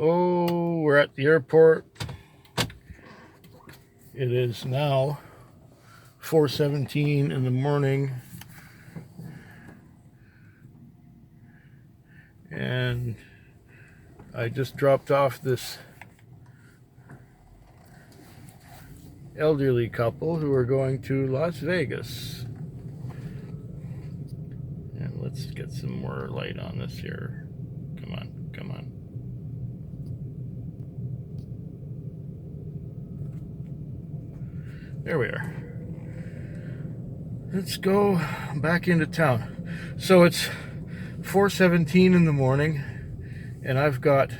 Oh, we're at the airport. It is now 4:17 in the morning. And I just dropped off this elderly couple who are going to Las Vegas. And let's get some more light on this here. Come on, come on. There we are. Let's go back into town. So it's 4:17 in the morning, and I've got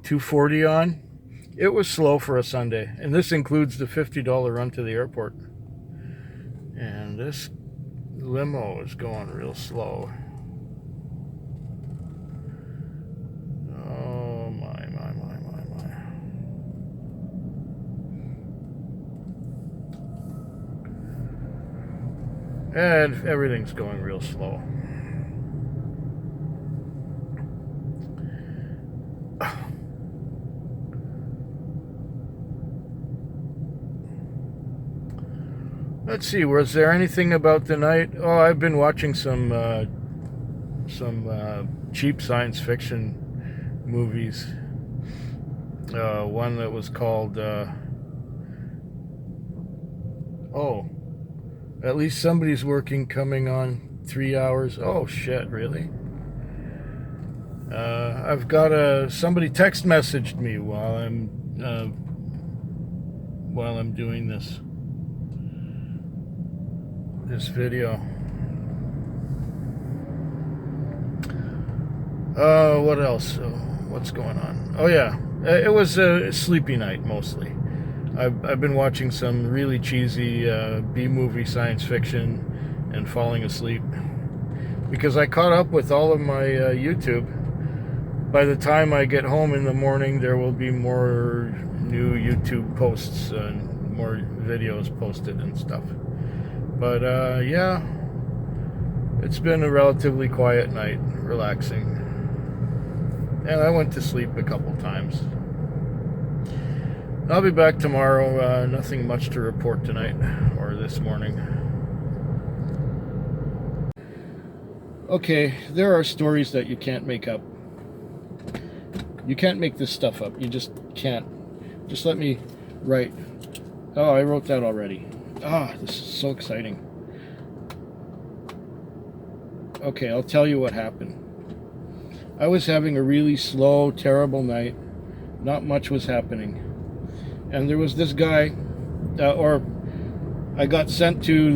240 on. It was slow for a Sunday, and this includes the $50 run to the airport. And this limo is going real slow. Oh my. And everything's going real slow. Let's see, was there anything about the night? Oh, I've been watching some cheap science fiction movies. One that was called At Least Somebody's Working, coming on 3 hours. Oh shit, really? I've got somebody text messaged me while I'm doing this video. What else? What's going on? Oh yeah, it was a sleepy night mostly. I've been watching some really cheesy B-movie science fiction and falling asleep because I caught up with all of my YouTube. By the time I get home in the morning, there will be more new YouTube posts and more videos posted and stuff. But yeah, it's been a relatively quiet night, relaxing. And I went to sleep a couple times. I'll be back tomorrow. Nothing much to report tonight or this morning. Okay, there are stories that you can't make up. You can't make this stuff up. You just can't. Just let me write. Oh, I wrote that already. This is so exciting. Okay, I'll tell you what happened. I was having a really slow, terrible night. Not much was happening. And there was this guy, I got sent to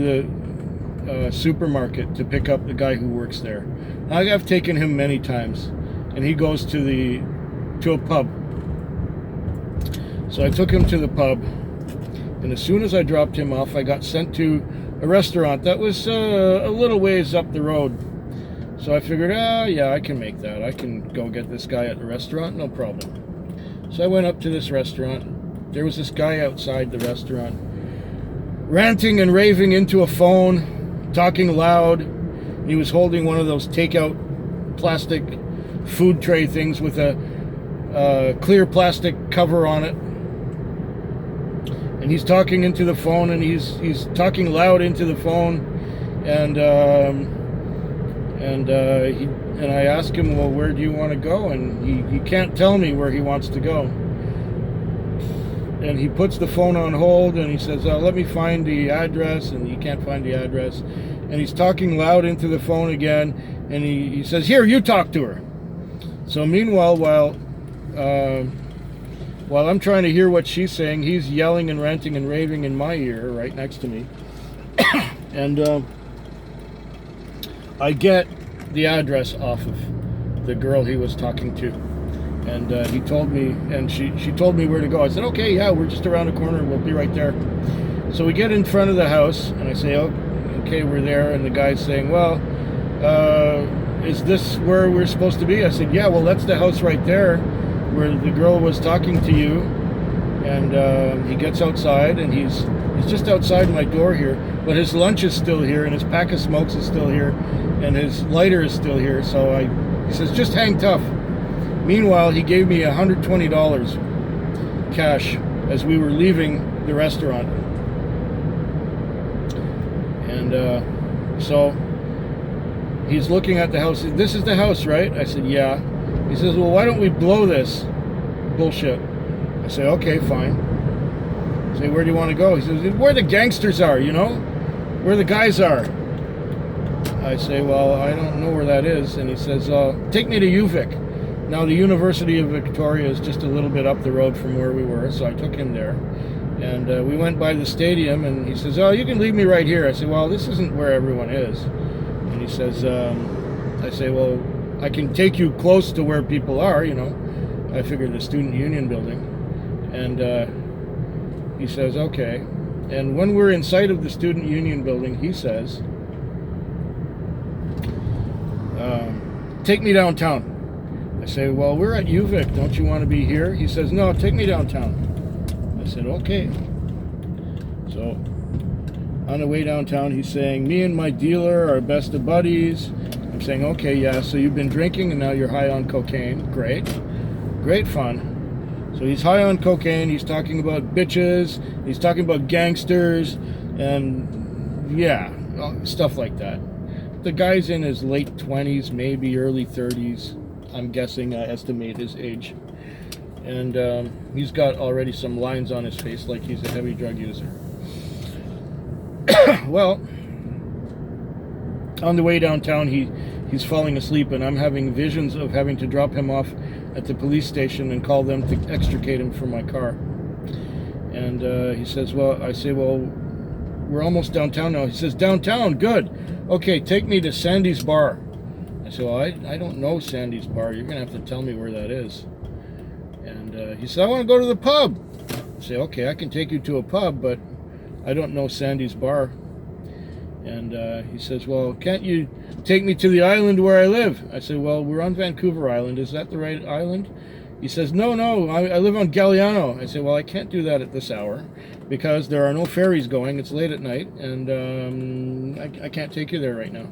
the supermarket to pick up the guy who works there. I've taken him many times, and he goes to a pub. So I took him to the pub, and as soon as I dropped him off, I got sent to a restaurant that was a little ways up the road. So I figured, yeah, I can make that. I can go get this guy at the restaurant, no problem. So I went up to this restaurant. There was this guy outside the restaurant, ranting and raving into a phone, talking loud. He was holding one of those takeout plastic food tray things with a clear plastic cover on it. And he's talking into the phone, and he's talking loud into the phone. And I asked him, well, where do you want to go? And he can't tell me where he wants to go. And he puts the phone on hold, and he says, let me find the address, and he can't find the address. And he's talking loud into the phone again, and he says, here, you talk to her. So meanwhile, while I'm trying to hear what she's saying, he's yelling and ranting and raving in my ear right next to me. And I get the address off of the girl he was talking to. And he told me, and she told me where to go. I said, okay, yeah, we're just around the corner. We'll be right there. So we get in front of the house, and I say, oh, okay, we're there. And the guy's saying, well, is this where we're supposed to be? I said, yeah, well, that's the house right there where the girl was talking to you. And he gets outside, and he's just outside my door here. But his lunch is still here, and his pack of smokes is still here, and his lighter is still here. So he says, just hang tough. Meanwhile, he gave me $120 cash as we were leaving the restaurant. And so he's looking at the house. This is the house, right? I said, yeah. He says, well, why don't we blow this bullshit? I say, okay, fine. I say, where do you want to go? He says, where the gangsters are, you know? Where the guys are. I say, well, I don't know where that is. And he says, take me to UVic. Now, the University of Victoria is just a little bit up the road from where we were, so I took him there. And we went by the stadium, and he says, oh, you can leave me right here. I say, well, this isn't where everyone is. And he says, I say, well, I can take you close to where people are, you know. I figured the Student Union building. And he says, okay. And when we're in sight of the Student Union building, he says, take me downtown. I say, well, we're at UVic. Don't you want to be here? He says, no, take me downtown. I said, okay. So on the way downtown, he's saying, me and my dealer are best of buddies. I'm saying, okay, yeah, so you've been drinking and now you're high on cocaine. Great. Great fun. So he's high on cocaine. He's talking about bitches. He's talking about gangsters and, yeah, stuff like that. The guy's in his late 20s, maybe early 30s. I'm guessing, I estimate his age. And he's got already some lines on his face like he's a heavy drug user. Well, on the way downtown, he's falling asleep, and I'm having visions of having to drop him off at the police station and call them to extricate him from my car. And he says, well, I say, well, we're almost downtown now. He says, downtown, good. Okay, take me to Sandy's Bar. I said, well, I don't know Sandy's Bar. You're going to have to tell me where that is. And he said, I want to go to the pub. I say, okay, I can take you to a pub, but I don't know Sandy's Bar. And he says, well, can't you take me to the island where I live? I said, well, we're on Vancouver Island. Is that the right island? He says, no, I live on Galliano. I said, well, I can't do that at this hour because there are no ferries going. It's late at night, and I can't take you there right now.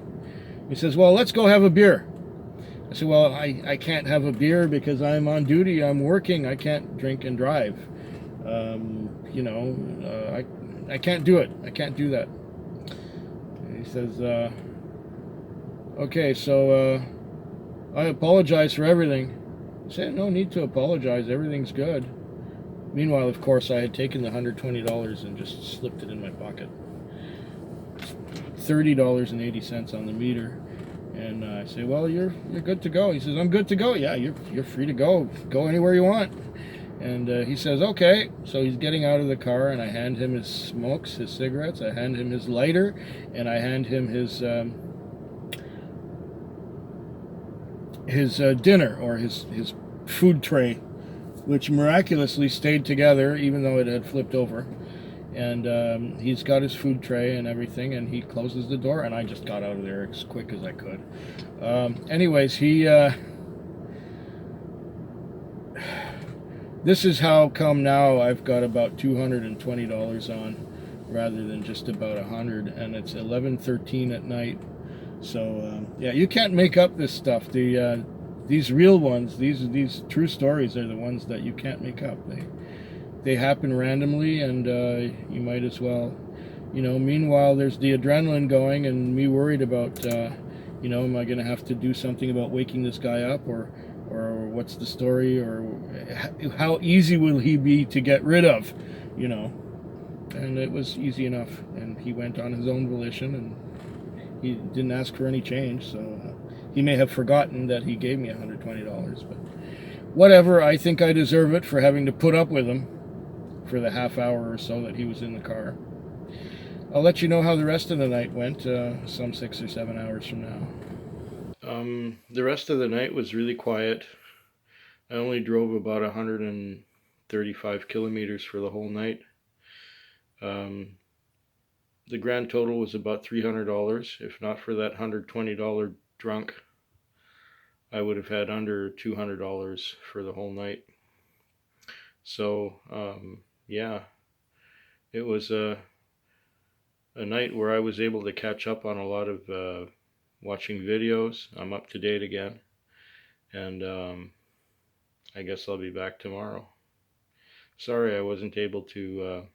He says, well, let's go have a beer. I said, well, I can't have a beer because I'm on duty. I'm working. I can't drink and drive. You know, I can't do it. I can't do that. He says, okay, so I apologize for everything. I said, no need to apologize. Everything's good. Meanwhile, of course, I had taken the $120 and just slipped it in my pocket. $30.80 on the meter. And I say, well, you're good to go. He says, I'm good to go. Yeah, you're free to go. Go anywhere you want. And he says, okay. So he's getting out of the car, and I hand him his smokes, his cigarettes. I hand him his lighter, and I hand him his dinner, or his food tray, which miraculously stayed together even though it had flipped over. And he's got his food tray and everything, and he closes the door, and I just got out of there as quick as I could. Anyways, this is how come now I've got about $220 on rather than just about $100, and it's 11:13 at night. So yeah, you can't make up this stuff. These real ones, these true stories are the ones that you can't make up. They happen randomly, and you might as well, you know. Meanwhile, there's the adrenaline going, and me worried about, you know, am I going to have to do something about waking this guy up, or what's the story, or how easy will he be to get rid of, you know. And it was easy enough, and he went on his own volition, and he didn't ask for any change, so he may have forgotten that he gave me $120, but whatever. I think I deserve it for having to put up with him for the half hour or so that he was in the car. I'll let you know how the rest of the night went some 6 or 7 hours from now. The rest of the night was really quiet. I only drove about 135 kilometers for the whole night. The grand total was about $300. If not for that $120 drunk, I would have had under $200 for the whole night. So yeah, it was a night where I was able to catch up on a lot of watching videos. I'm up to date again, and I guess I'll be back tomorrow. Sorry I wasn't able to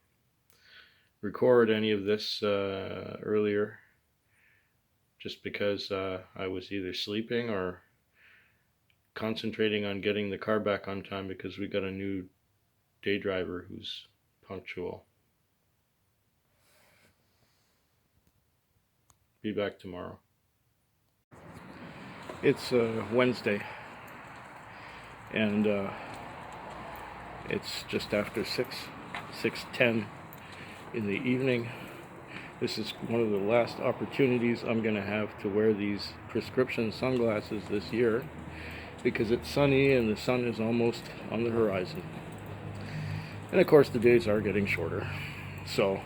record any of this earlier, just because I was either sleeping or concentrating on getting the car back on time, because we got a new day driver who's punctual. Be back tomorrow. It's Wednesday, and it's just after 6:10 in the evening. This is one of the last opportunities I'm going to have to wear these prescription sunglasses this year, because it's sunny and the sun is almost on the horizon. And of course the days are getting shorter. So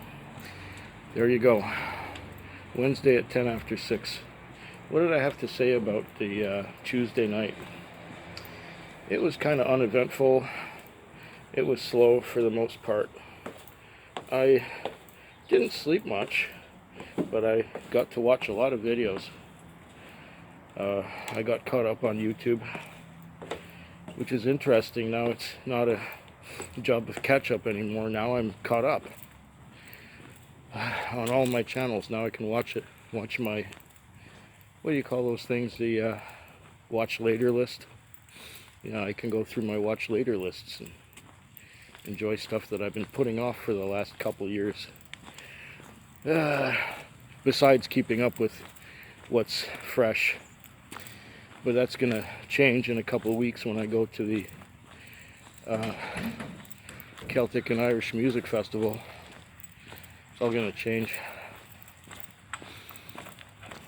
there you go. Wednesday at 10 after 6. What did I have to say about the Tuesday night? It was kind of uneventful. It was slow for the most part. I didn't sleep much, but I got to watch a lot of videos. I got caught up on YouTube, which is interesting. Now it's not a job of catch-up anymore. Now I'm caught up on all my channels. Now I can watch my, what do you call those things, the watch later list. Yeah, I can go through my watch later lists and enjoy stuff that I've been putting off for the last couple years. Besides keeping up with what's fresh. But that's going to change in a couple of weeks when I go to the Celtic and Irish Music Festival. It's all going to change.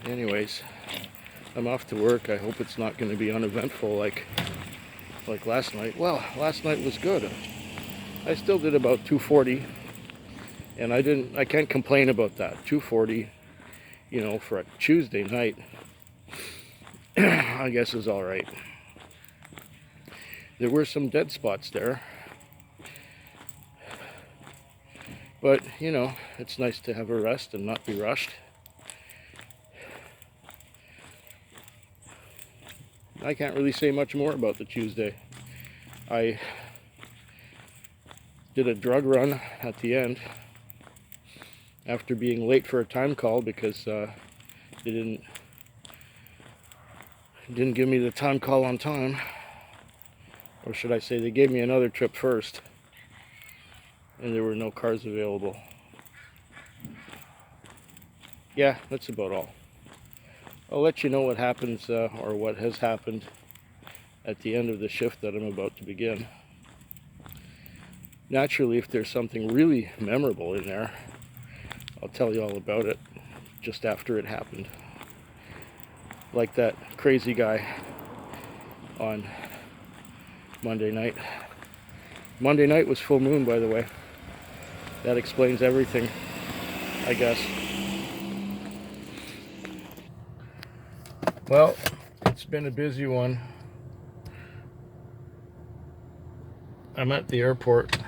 Anyways, I'm off to work. I hope it's not going to be uneventful like last night. Well, last night was good. I still did about 240, and I can't complain about that. 240, you know, for a Tuesday night, I guess is all right. There were some dead spots there, but you know, it's nice to have a rest and not be rushed. I can't really say much more about the Tuesday. I did a drug run at the end after being late for a time call, because they didn't give me the time call on time. Or should I say, they gave me another trip first, and there were no cars available. Yeah, that's about all. I'll let you know what happens, or what has happened at the end of the shift that I'm about to begin. Naturally, if there's something really memorable in there, I'll tell you all about it just after it happened. Like that crazy guy on Monday night. Monday night was full moon, by the way. That explains everything, I guess. Well, it's been a busy one. I'm at the airport.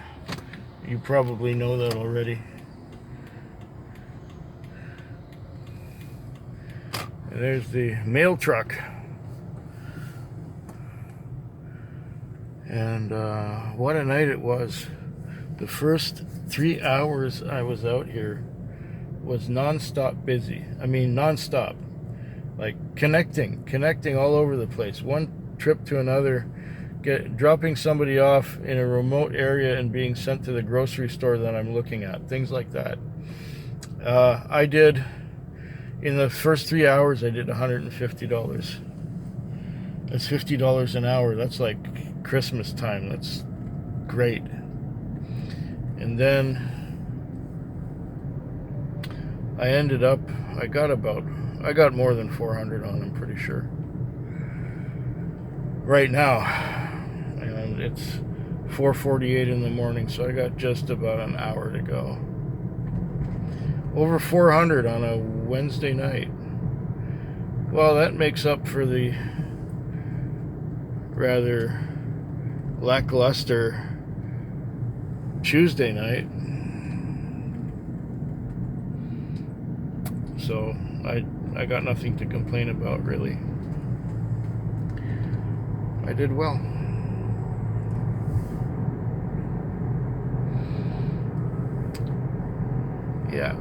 You probably know that already. And there's the mail truck. And what a night it was. The first 3 hours I was out here was non-stop busy. I mean, non-stop. Like connecting all over the place. One trip to another, dropping somebody off in a remote area and being sent to the grocery store that I'm looking at. Things like that. I did, in the first 3 hours, I did $150. That's $50 an hour. That's like Christmas time. That's great. And then I ended up, I got more than 400 on, I'm pretty sure. Right now, and it's 4:48 in the morning, so I got just about an hour to go. Over 400 on a Wednesday night. Well, that makes up for the rather lackluster Tuesday night. So I got nothing to complain about, really. I did well. Yeah.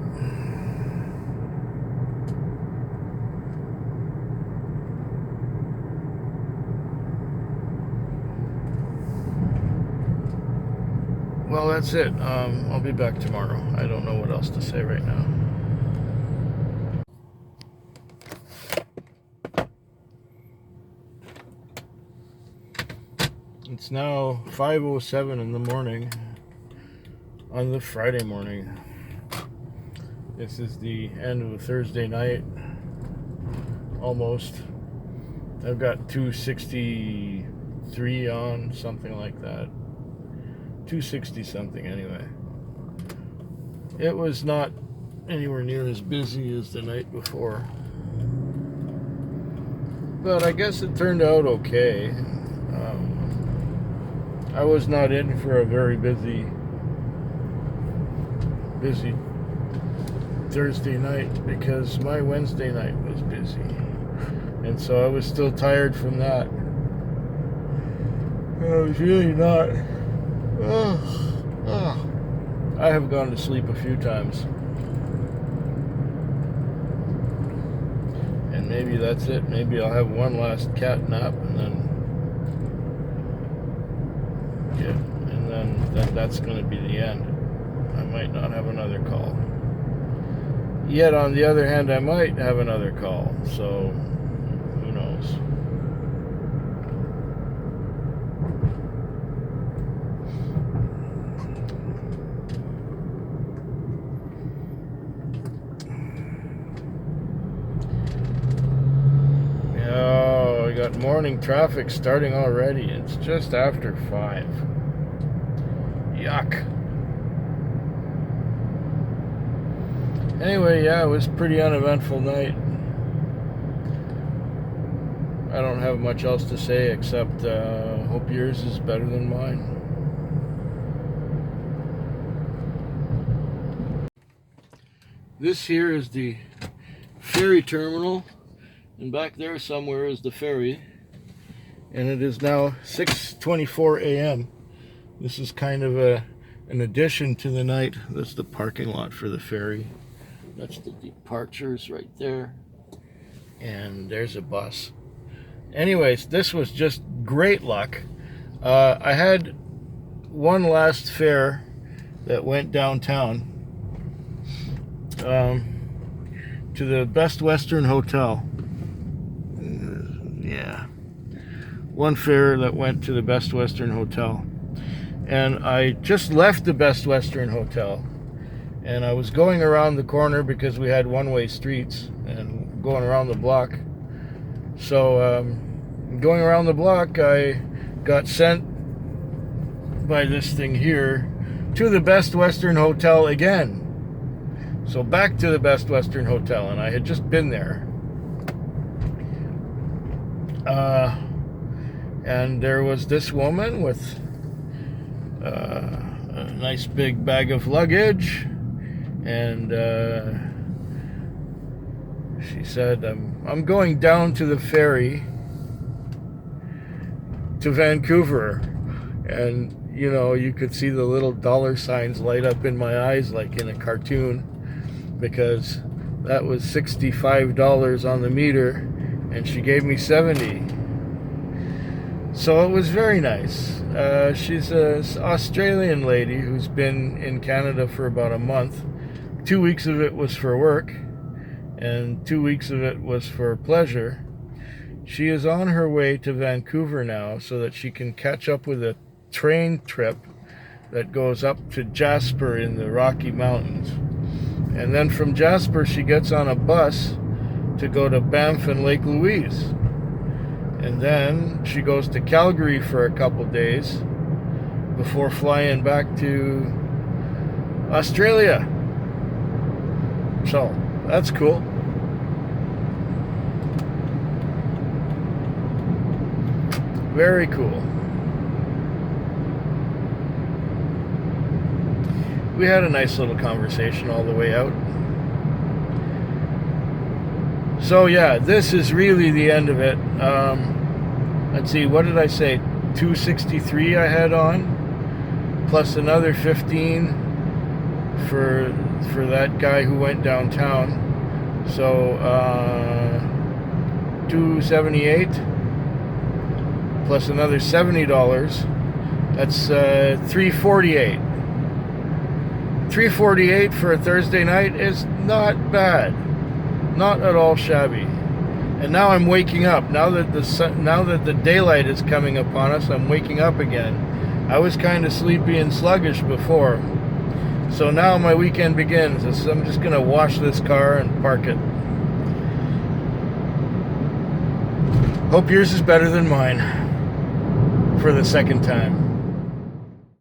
Well, that's it. I'll be back tomorrow. I don't know what else to say right now. It's now 5:07 in the morning on the Friday morning. This is the end of a Thursday night, almost. I've got 263 on, something like that. 260 something anyway. It was not anywhere near as busy as the night before, but I guess it turned out okay. I was not in for a very busy Thursday night because my Wednesday night was busy, and so I was still tired from that. I was really not. I have gone to sleep a few times, and maybe that's it. Maybe I'll have one last cat nap, and then that's going to be the end. I might not have another call. Yet on the other hand, I might have another call, so who knows. Oh, we got morning traffic starting already. It's just after 5. Yuck. Anyway, yeah, it was a pretty uneventful night. I don't have much else to say except hope yours is better than mine. This here is the ferry terminal, and back there somewhere is the ferry, and it is now 6:24 a.m. This is kind of an addition to the night. That's the parking lot for the ferry. That's the departures right there. And there's a bus. Anyways, this was just great luck. I had one last fare that went downtown to the Best Western Hotel. Yeah. One fare that went to the Best Western Hotel. And I just left the Best Western Hotel, and I was going around the corner because we had one-way streets and going around the block. So going around the block, I got sent by this thing here to the Best Western Hotel again. So back to the Best Western Hotel, and I had just been there. And there was this woman with a nice big bag of luggage, and she said, I'm going down to the ferry to Vancouver. And you know, you could see the little dollar signs light up in my eyes like in a cartoon, because that was $65 on the meter and she gave me 70. So it was very nice. She's an Australian lady who's been in Canada for about a month. 2 weeks of it was for work, and 2 weeks of it was for pleasure. She is on her way to Vancouver now so that she can catch up with a train trip that goes up to Jasper in the Rocky Mountains. And then from Jasper, she gets on a bus to go to Banff and Lake Louise. And then she goes to Calgary for a couple days before flying back to Australia. So that's cool. Very cool. We had a nice little conversation all the way out. So yeah, this is really the end of it. Let's see, what did I say? 263 I had on, plus another 15. for that guy who went downtown. So $278 plus another $70. That's $348. $348 for a Thursday night is not bad, not at all shabby. And now I'm waking up. Now that the daylight is coming upon us, I'm waking up again. I was kind of sleepy and sluggish before, so now my weekend begins. I'm just gonna wash this car and park it. Hope yours is better than mine for the second time.